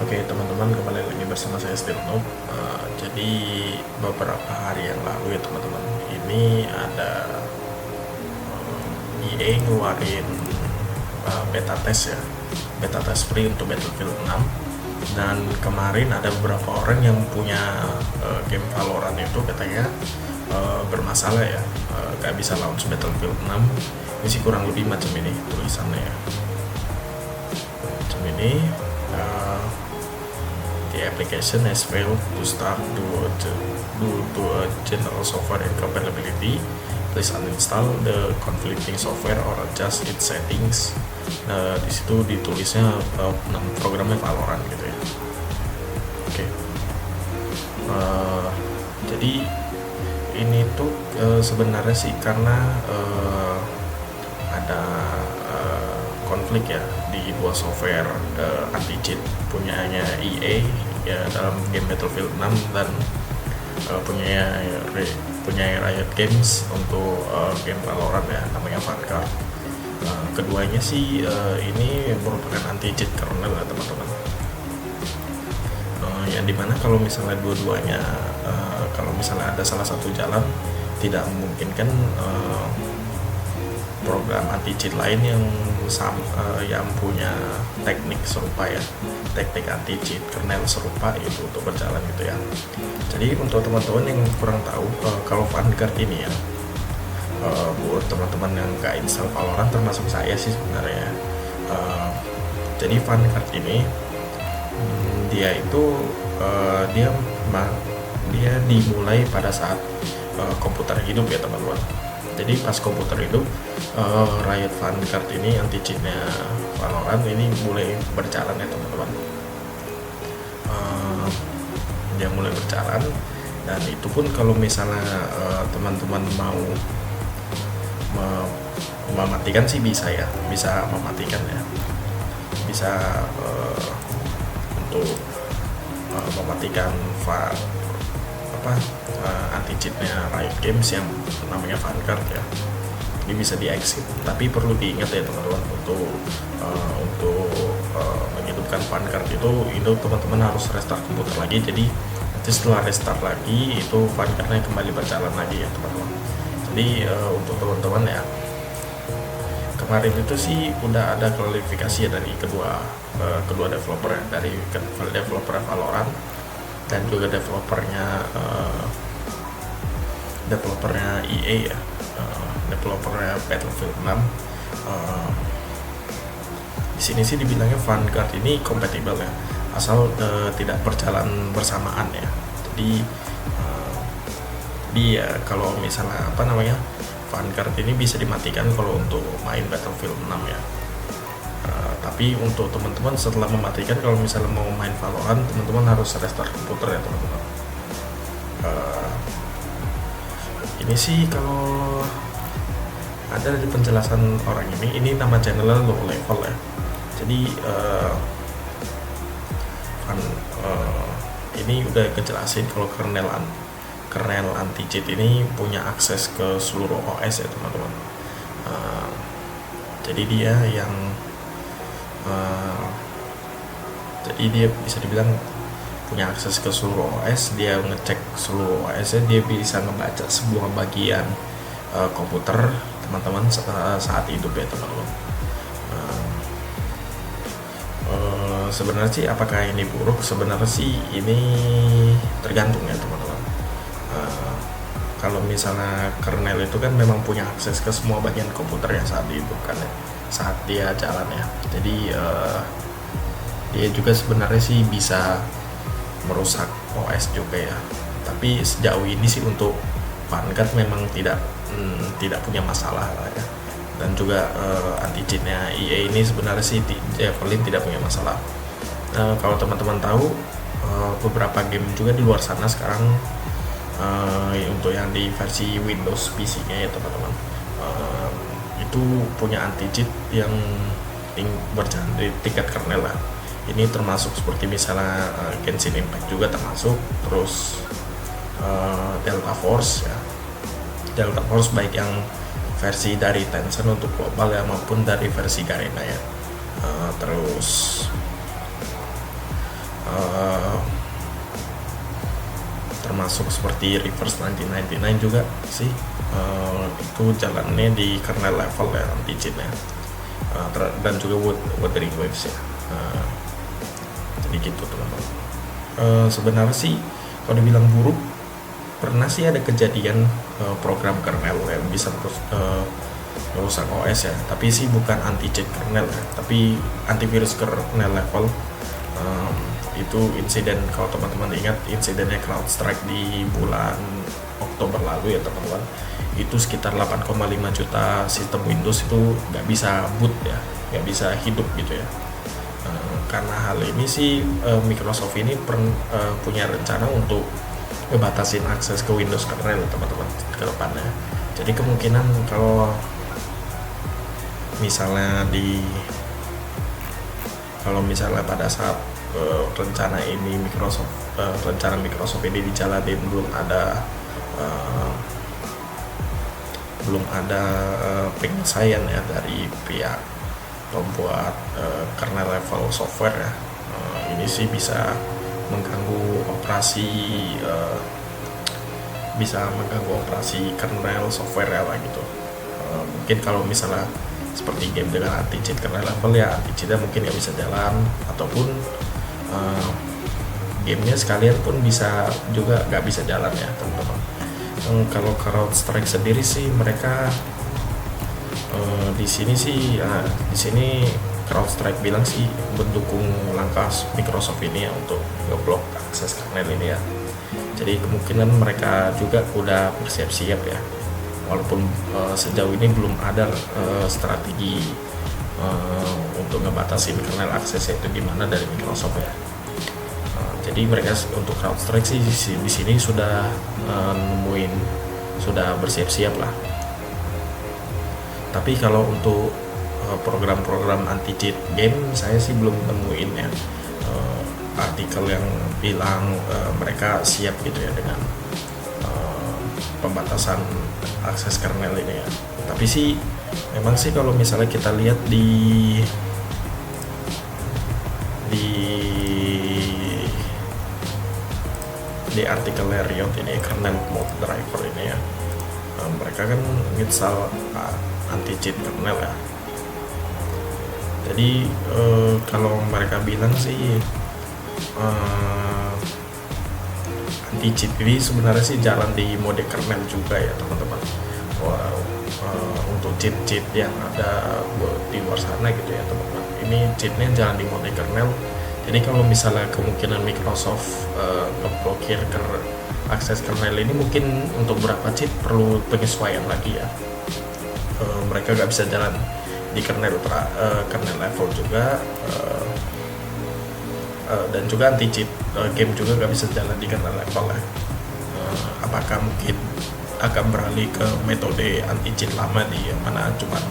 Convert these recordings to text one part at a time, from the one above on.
Oke teman-teman, kembali lagi bersama saya Steve Noob. Jadi beberapa hari yang lalu ya teman-teman, ini ada EA ngeluarin beta test ya, beta test free untuk Battlefield 6. Dan kemarin ada beberapa orang yang punya game Valorant itu katanya bermasalah ya, gak bisa launch Battlefield 6. Ini sih kurang lebih macam ini tulisannya ya, macam ini. The application has failed to start due to a general software incompatibility. Please uninstall the conflicting software or adjust its settings. Di situ ditulisnya programnya Valorant gitu ya. Oke. Jadi ini tuh sebenarnya sih karena ada konflik ya di dua software anti-cheat punyanya EA ya dalam game Battlefield 6 dan punya Riot Games untuk game Valorant ya, namanya Vanguard. Keduanya sih ini merupakan anti-cheat kernel ya teman-teman. Yang dimana kalau misalnya dua-duanya kalau misalnya ada salah satu jalan tidak memungkinkan program anti-cheat lain yang punya teknik serupa ya, teknik anti-cheat kernel serupa itu untuk berjalan gitu ya. Jadi untuk teman-teman yang kurang tahu, kalau Vanguard ini ya, buat teman-teman yang gak install Valorant termasuk saya sih sebenarnya. Jadi Vanguard ini dia itu dia dimulai pada saat komputer hidup ya teman-teman. Jadi pas komputer hidup, Riot Vanguard ini anti-cheatnya Valorant ini mulai berjalan ya teman-teman. Dia mulai berjalan, dan itu pun kalau misalnya teman-teman mau mematikan sih bisa ya, bisa mematikan ya, bisa untuk mematikan anti-cheatnya Riot Games yang namanya Vanguard ya. Ini bisa di-exit, tapi perlu diingat ya teman-teman, untuk menghidupkan Vanguard itu teman-teman harus restart komputer lagi. Jadi nanti setelah restart lagi itu Vanguardnya kembali berjalan lagi ya teman-teman. Jadi untuk teman-teman ya, kemarin itu sih udah ada klarifikasi ya dari kedua developer ya, dari developer Valorant dan juga developernya EA ya, developernya Battlefield 6. Di sini sih dibilangnya Vanguard ini kompatibel ya, asal tidak berjalan bersamaan ya. Jadi dia kalau misalnya Vanguard ini bisa dimatikan kalau untuk main Battlefield 6 ya. Tapi untuk teman-teman setelah mematikan, kalau misalnya mau main Valorant, teman-teman harus restart komputer ya teman-teman. Ini sih kalau ada di penjelasan orang ini nama channelnya low level ya. Jadi ini udah kejelasin kalau kernel anti-cheat ini punya akses ke seluruh OS ya teman-teman. Jadi dia bisa dibilang punya akses ke seluruh OS. Dia ngecek seluruh OS-nya, dia bisa ngebaca sebuah bagian komputer teman-teman saat hidup ya teman-teman. Sebenarnya sih apakah ini buruk? Sebenarnya sih ini tergantung ya teman-teman. Kalau misalnya kernel itu kan memang punya akses ke semua bagian komputer yang saat dihidupkan ya, saat dia jalan ya. Jadi dia juga sebenarnya sih bisa merusak OS juga ya. Tapi sejauh ini sih untuk Vanguard memang tidak punya masalah lah ya. Dan juga anti-cheatnya EA ini sebenarnya sih Javelin tidak punya masalah. Kalau teman-teman tahu, beberapa game juga di luar sana sekarang untuk yang di versi Windows PC-nya ya teman-teman, itu punya anti-cheat yang berjalan di tingkat kernel lah. Ini termasuk seperti misalnya Genshin Impact juga termasuk, terus Delta Force ya, Delta Force baik yang versi dari Tencent untuk global ya maupun dari versi Garena ya. Terus termasuk seperti Reverse 1999 juga sih, itu jalannya di kernel level ya anti-cheatnya, dan juga Wuthering Waves ya. Jadi gitu teman-teman. Sebenarnya sih kalau dibilang buruk, pernah sih ada kejadian program kernel yang bisa merusak OS ya, tapi sih bukan anti-cheat kernel ya, tapi antivirus kernel level. Itu insiden, kalau teman-teman ingat insidennya CrowdStrike di bulan Oktober lalu ya teman-teman, itu sekitar 8,5 juta sistem Windows itu nggak bisa boot ya, nggak bisa hidup gitu ya. Karena hal ini sih Microsoft ini punya rencana untuk ngebatasin akses ke Windows kernel teman-teman ke depannya. Jadi kemungkinan kalau misalnya pada saat rencana Microsoft ini dijalanin, belum ada penyelesaian ya dari pihak pembuat kernel level software ya. Ini sih bisa mengganggu operasi kernel software ya gitu. Mungkin kalau misalnya seperti game dengan anti-cheat kernel level ya, anti-cheatnya mungkin nggak bisa jalan, ataupun gamenya sekalian pun bisa juga nggak bisa jalan ya teman-teman. Kalau CrowdStrike sendiri sih mereka di sini CrowdStrike bilang sih mendukung langkah Microsoft ini ya untuk ngeblok akses kernel ini ya. Jadi kemungkinan mereka juga udah bersiap-siap ya, walaupun sejauh ini belum ada strategi untuk ngebatasin kernel aksesnya itu gimana dari Microsoft ya. Jadi mereka untuk CrowdStrike sih di sini sudah sudah bersiap-siap lah. Tapi kalau untuk program-program anti-cheat game, saya sih belum nemuin ya artikel yang bilang mereka siap gitu ya dengan pembatasan akses kernel ini ya. Tapi sih memang sih kalau misalnya kita lihat di artikel Riot ini, kernel mode driver ini ya, mereka kan install anti-cheat kernel ya. Jadi kalau mereka bilang sih anti-cheat ini sebenarnya sih jalan di mode kernel juga ya teman-teman. Untuk cheat-cheat yang ada di luar sana gitu ya teman-teman, ini cheatnya jalan di mode kernel. Jadi kalau misalnya kemungkinan Microsoft ngeblokir akses kernel ini, mungkin untuk beberapa cheat perlu penyesuaian lagi ya. Mereka nggak bisa jalan di kernel level juga, dan juga anti cheat game juga nggak bisa jalan di kernel level ya. Apakah mungkin akan beralih ke metode anti cheat lama di yang mana cuman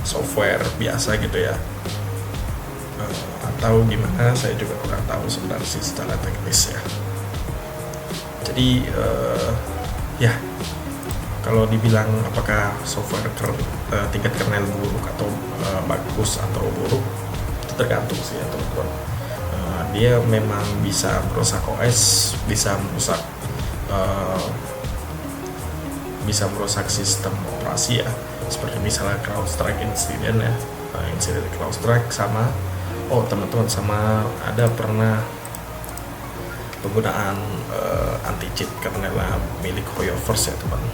software biasa gitu ya, atau gimana, saya juga kurang tahu sebenarnya sih secara teknis ya. Jadi ya kalau dibilang apakah software tingkat kernel buruk atau bagus atau buruk, itu tergantung sih ya teman-teman. Dia memang bisa merusak OS, bisa merusak sistem operasi ya, seperti misalnya CrowdStrike insiden ya, insiden CrowdStrike sama teman-teman sama ada pernah penggunaan anti-cheat kernel milik Hoyoverse ya teman-teman.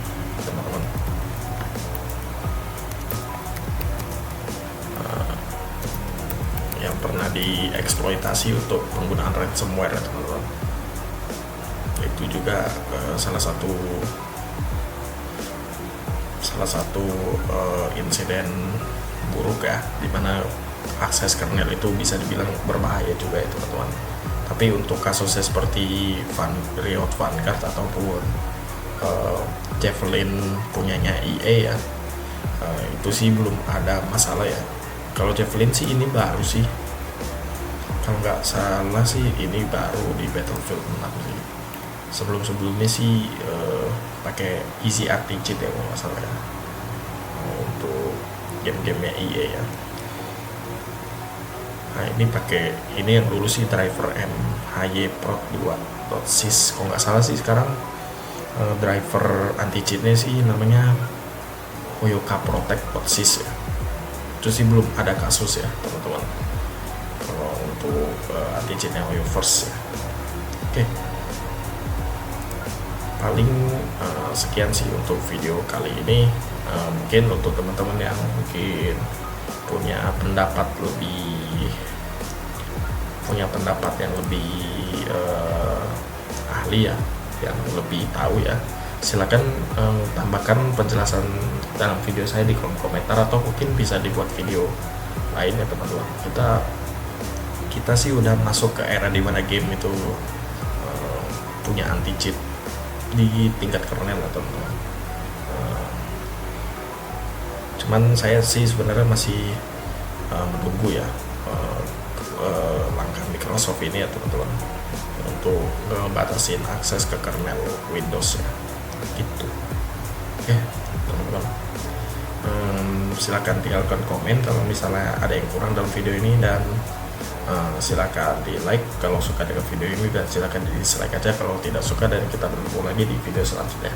Yang pernah dieksploitasi untuk penggunaan ransomware ya teman-teman. Itu juga salah satu insiden buruk ya, dimana akses kernel itu bisa dibilang berbahaya juga ya teman-teman. Tapi untuk kasusnya seperti Riot Vanguard ataupun Javelin punyanya EA ya, itu sih belum ada masalah ya. Kalau Javelin sih ini baru sih, kalau nggak salah sih ini baru di Battlefield 6 sih. Sebelumnya sih pakai easy anti-cheat ya kalau nggak salah ya, untuk game-gamenya EA ya. Nah ini pakai ini yang dulu sih driver MHY-Prot2.sys, kalau nggak salah sih sekarang driver anti cheatnya sih namanya Hoyoka Protect.sys ya. Itu sih belum ada kasus ya teman-teman kalau untuk anti cheatnya Hoyoverse ya. Oke, paling sekian sih untuk video kali ini. Mungkin untuk teman-teman yang mungkin punya pendapat yang lebih ahli ya, yang lebih tahu ya, silakan tambahkan penjelasan dalam video saya di kolom komentar, atau mungkin bisa dibuat video lain ya teman-teman. Kita sih udah masuk ke era dimana game itu punya anti cheat di tingkat kernel lah teman-teman. Cuman saya sih sebenarnya masih menunggu ya langkah Microsoft ini ya teman-teman, untuk ngebatasin akses ke kernel Windows ya gitu. Oke teman-teman, silakan tinggalkan komen kalau misalnya ada yang kurang dalam video ini, dan silakan di like kalau suka dengan video ini, dan silakan di dislike aja kalau tidak suka, dan kita bertemu lagi di video selanjutnya.